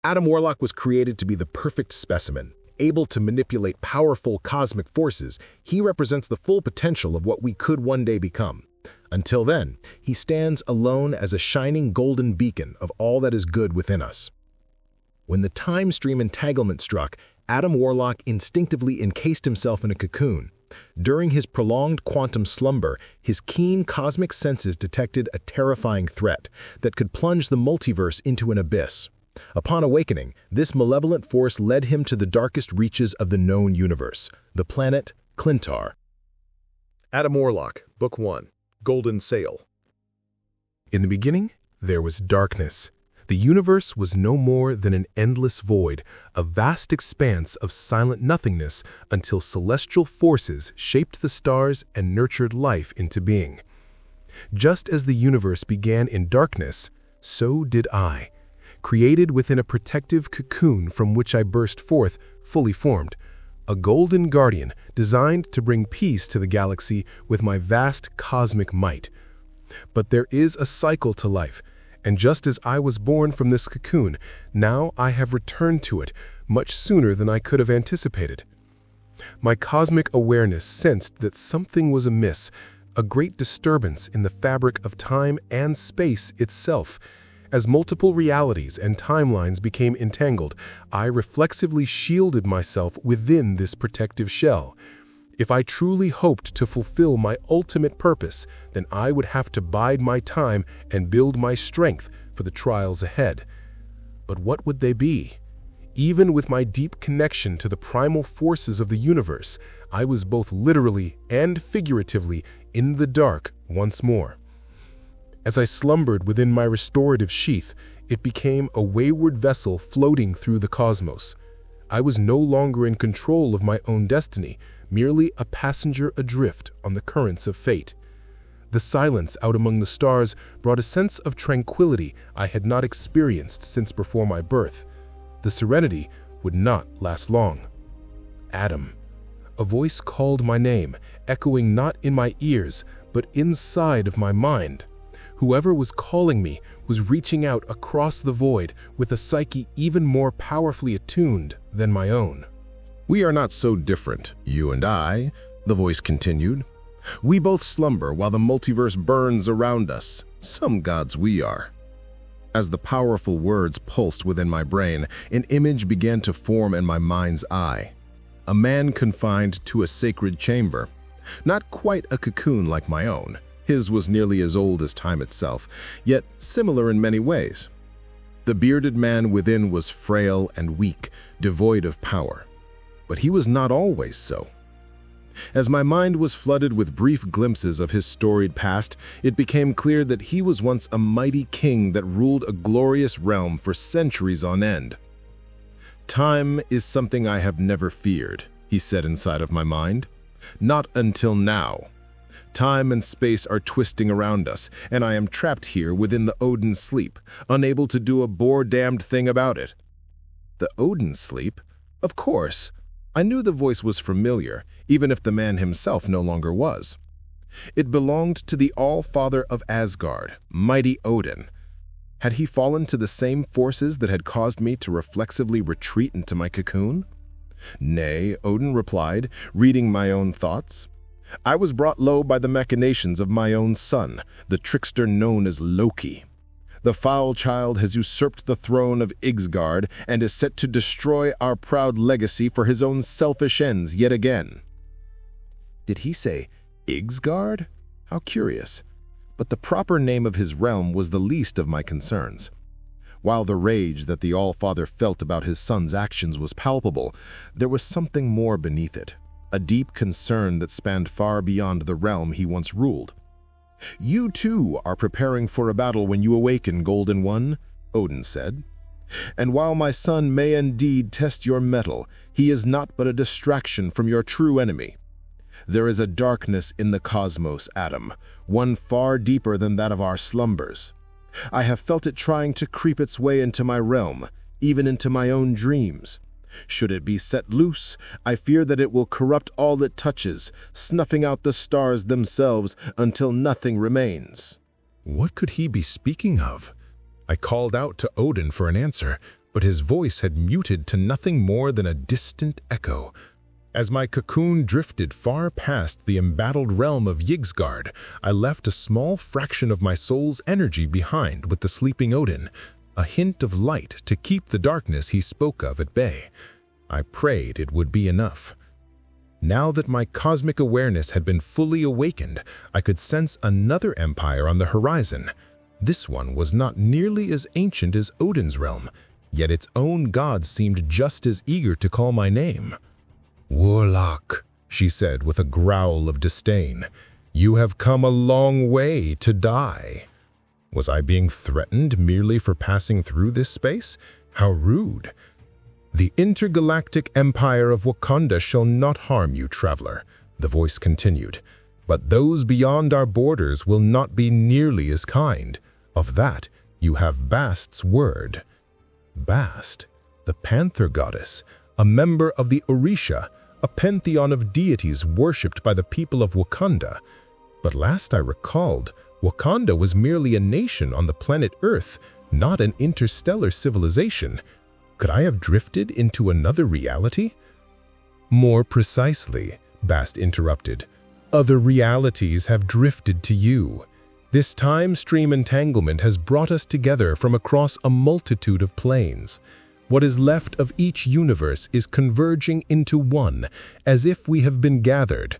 Adam Warlock was created to be the perfect specimen. Able to manipulate powerful cosmic forces, he represents the full potential of what we could one day become. Until then, he stands alone as a shining golden beacon of all that is good within us. When the time stream entanglement struck, Adam Warlock instinctively encased himself in a cocoon. During his prolonged quantum slumber, his keen cosmic senses detected a terrifying threat that could plunge the multiverse into an abyss. Upon awakening, this malevolent force led him to the darkest reaches of the known universe, the planet Clintar. Adam Warlock, Book 1, Golden Sail. In the beginning, there was darkness. The universe was no more than an endless void, a vast expanse of silent nothingness until celestial forces shaped the stars and nurtured life into being. Just as the universe began in darkness, so did I, created within a protective cocoon from which I burst forth, fully formed, a golden guardian designed to bring peace to the galaxy with my vast cosmic might. But there is a cycle to life, and just as I was born from this cocoon, now I have returned to it much sooner than I could have anticipated. My cosmic awareness sensed that something was amiss, a great disturbance in the fabric of time and space itself. As multiple realities and timelines became entangled, I reflexively shielded myself within this protective shell. If I truly hoped to fulfill my ultimate purpose, then I would have to bide my time and build my strength for the trials ahead. But what would they be? Even with my deep connection to the primal forces of the universe, I was both literally and figuratively in the dark once more. As I slumbered within my restorative sheath, it became a wayward vessel floating through the cosmos. I was no longer in control of my own destiny, merely a passenger adrift on the currents of fate. The silence out among the stars brought a sense of tranquility I had not experienced since before my birth. The serenity would not last long. Adam. A voice called my name, echoing not in my ears, but inside of my mind. Whoever was calling me was reaching out across the void with a psyche even more powerfully attuned than my own. "We are not so different, you and I," the voice continued. "We both slumber while the multiverse burns around us. Some gods we are." As the powerful words pulsed within my brain, an image began to form in my mind's eye. A man confined to a sacred chamber. Not quite a cocoon like my own. His was nearly as old as time itself, yet similar in many ways. The bearded man within was frail and weak, devoid of power. But he was not always so. As my mind was flooded with brief glimpses of his storied past, it became clear that he was once a mighty king that ruled a glorious realm for centuries on end. "Time is something I have never feared," he said inside of my mind. "Not until now. Time and space are twisting around us, and I am trapped here within the Odin sleep, unable to do a bore-damned thing about it." The Odin sleep? Of course. I knew the voice was familiar, even if the man himself no longer was. It belonged to the All-Father of Asgard, mighty Odin. Had he fallen to the same forces that had caused me to reflexively retreat into my cocoon? "Nay," Odin replied, reading my own thoughts. "I was brought low by the machinations of my own son, the trickster known as Loki. The foul child has usurped the throne of Ixgard and is set to destroy our proud legacy for his own selfish ends yet again." Did he say Ixgard? How curious. But the proper name of his realm was the least of my concerns. While the rage that the All-Father felt about his son's actions was palpable, there was something more beneath it. A deep concern that spanned far beyond the realm he once ruled. "You too are preparing for a battle when you awaken, Golden One," Odin said. "And while my son may indeed test your mettle, he is not but a distraction from your true enemy. There is a darkness in the cosmos, Adam, one far deeper than that of our slumbers. I have felt it trying to creep its way into my realm, even into my own dreams. Should it be set loose, I fear that it will corrupt all it touches, snuffing out the stars themselves until nothing remains." What could he be speaking of? I called out to Odin for an answer, but his voice had muted to nothing more than a distant echo. As my cocoon drifted far past the embattled realm of Yggdrasil, I left a small fraction of my soul's energy behind with the sleeping Odin, a hint of light to keep the darkness he spoke of at bay. I prayed it would be enough. Now that my cosmic awareness had been fully awakened, I could sense another empire on the horizon. This one was not nearly as ancient as Odin's realm, yet its own gods seemed just as eager to call my name. "Warlock," she said with a growl of disdain, "you have come a long way to die." Was I being threatened merely for passing through this space? How rude. "The intergalactic empire of Wakanda shall not harm you, traveler," the voice continued. "But those beyond our borders will not be nearly as kind. Of that, you have Bast's word." Bast, the panther goddess, a member of the Orisha, a pantheon of deities worshipped by the people of Wakanda. But last I recalled, Wakanda was merely a nation on the planet Earth, not an interstellar civilization. Could I have drifted into another reality? "More precisely," Bast interrupted, "other realities have drifted to you. This time-stream entanglement has brought us together from across a multitude of planes. What is left of each universe is converging into one, as if we have been gathered.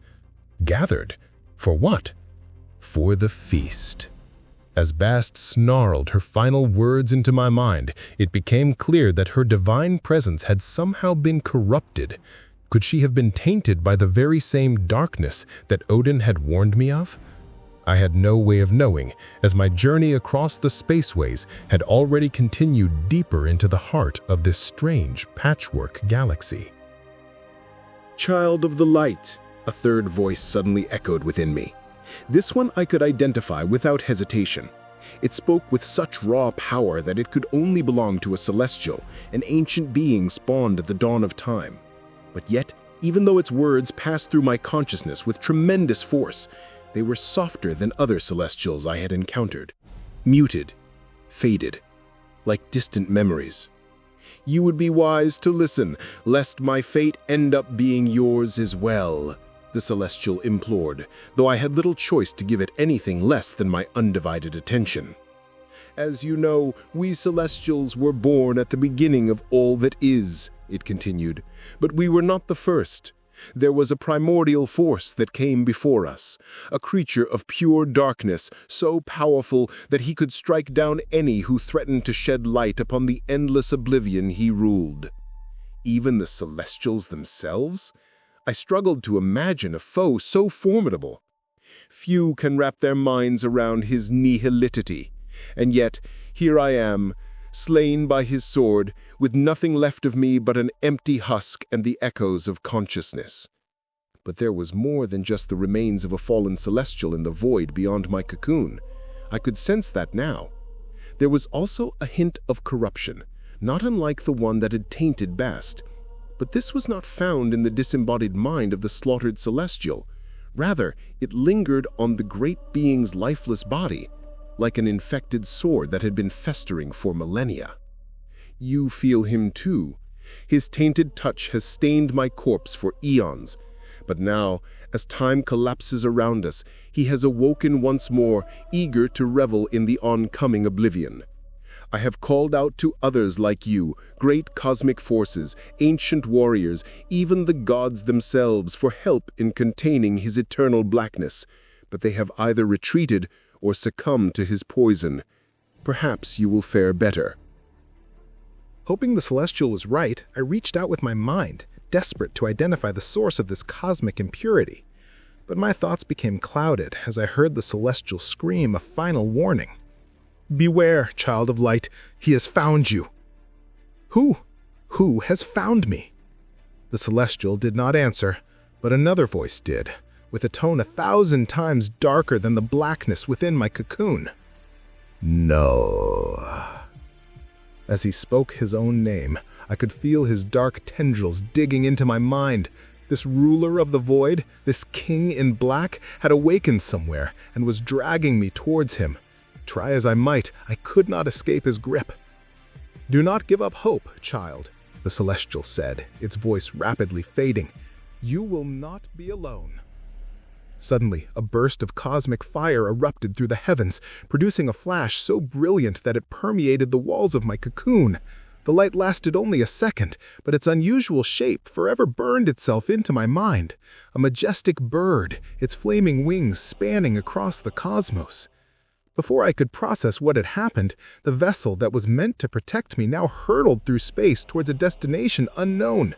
Gathered? For what? For the feast." As Bast snarled her final words into my mind, it became clear that her divine presence had somehow been corrupted. Could she have been tainted by the very same darkness that Odin had warned me of? I had no way of knowing, as my journey across the spaceways had already continued deeper into the heart of this strange patchwork galaxy. "Child of the light," a third voice suddenly echoed within me. This one I could identify without hesitation. It spoke with such raw power that it could only belong to a celestial, an ancient being spawned at the dawn of time. But yet, even though its words passed through my consciousness with tremendous force, they were softer than other celestials I had encountered. Muted, faded, like distant memories. "You would be wise to listen, lest my fate end up being yours as well," the celestial implored, though I had little choice to give it anything less than my undivided attention. "As you know, we celestials were born at the beginning of all that is," it continued, "but we were not the first. There was a primordial force that came before us, a creature of pure darkness, so powerful that he could strike down any who threatened to shed light upon the endless oblivion he ruled. Even the celestials themselves? I struggled to imagine a foe so formidable. Few can wrap their minds around his nihility, and yet here I am, slain by his sword, with nothing left of me but an empty husk and the echoes of consciousness. But there was more than just the remains of a fallen celestial in the void beyond my cocoon. I could sense that now. There was also a hint of corruption, not unlike the one that had tainted Bast. But this was not found in the disembodied mind of the slaughtered celestial. Rather, it lingered on the great being's lifeless body, like an infected sore that had been festering for millennia. You feel him too. His tainted touch has stained my corpse for eons. But now, as time collapses around us, he has awoken once more, eager to revel in the oncoming oblivion. I have called out to others like you, great cosmic forces, ancient warriors, even the gods themselves, for help in containing his eternal blackness, but they have either retreated or succumbed to his poison. Perhaps you will fare better." Hoping the celestial was right, I reached out with my mind, desperate to identify the source of this cosmic impurity. But my thoughts became clouded as I heard the celestial scream a final warning. "Beware, child of light, he has found you." Who? Who has found me? The celestial did not answer, but another voice did, with a tone 1,000 times darker than the blackness within my cocoon. "No." As he spoke his own name, I could feel his dark tendrils digging into my mind. This ruler of the void, this king in black, had awakened somewhere and was dragging me towards him. Try as I might, I could not escape his grip. "Do not give up hope, child," the celestial said, its voice rapidly fading. "You will not be alone." Suddenly, a burst of cosmic fire erupted through the heavens, producing a flash so brilliant that it permeated the walls of my cocoon. The light lasted only a second, but its unusual shape forever burned itself into my mind. A majestic bird, its flaming wings spanning across the cosmos. Before I could process what had happened, the vessel that was meant to protect me now hurtled through space towards a destination unknown.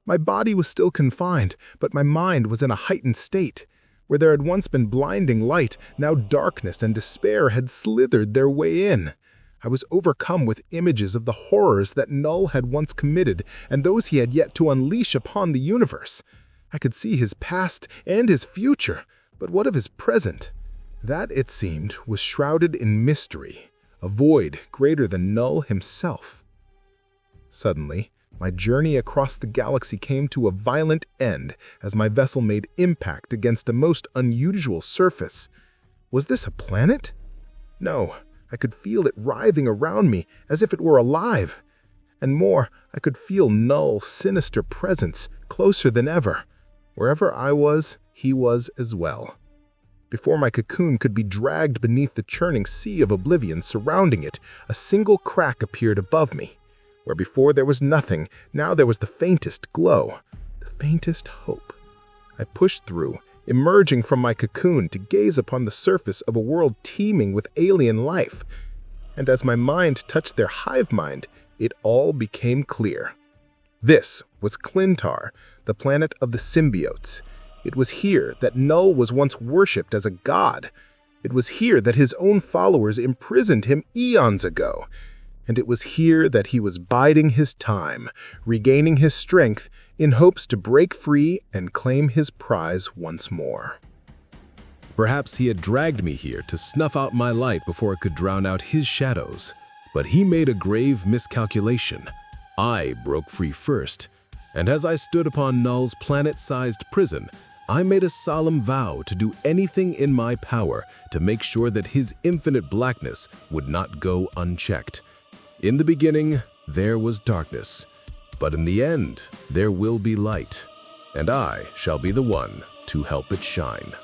My body was still confined, but my mind was in a heightened state. Where there had once been blinding light, now darkness and despair had slithered their way in. I was overcome with images of the horrors that Null had once committed and those he had yet to unleash upon the universe. I could see his past and his future, but what of his present? That, it seemed, was shrouded in mystery, a void greater than Null himself. Suddenly, my journey across the galaxy came to a violent end as my vessel made impact against a most unusual surface. Was this a planet? No, I could feel it writhing around me as if it were alive. And more, I could feel Null's sinister presence closer than ever. Wherever I was, he was as well. Before my cocoon could be dragged beneath the churning sea of oblivion surrounding it, a single crack appeared above me. Where before there was nothing, now there was the faintest glow, the faintest hope. I pushed through, emerging from my cocoon to gaze upon the surface of a world teeming with alien life. And as my mind touched their hive mind, it all became clear. This was Clintar, the planet of the symbiotes. It was here that Null was once worshipped as a god. It was here that his own followers imprisoned him eons ago. And it was here that he was biding his time, regaining his strength in hopes to break free and claim his prize once more. Perhaps he had dragged me here to snuff out my light before it could drown out his shadows. But he made a grave miscalculation. I broke free first, and as I stood upon Null's planet-sized prison, I made a solemn vow to do anything in my power to make sure that his infinite blackness would not go unchecked. In the beginning, there was darkness, but in the end, there will be light, and I shall be the one to help it shine.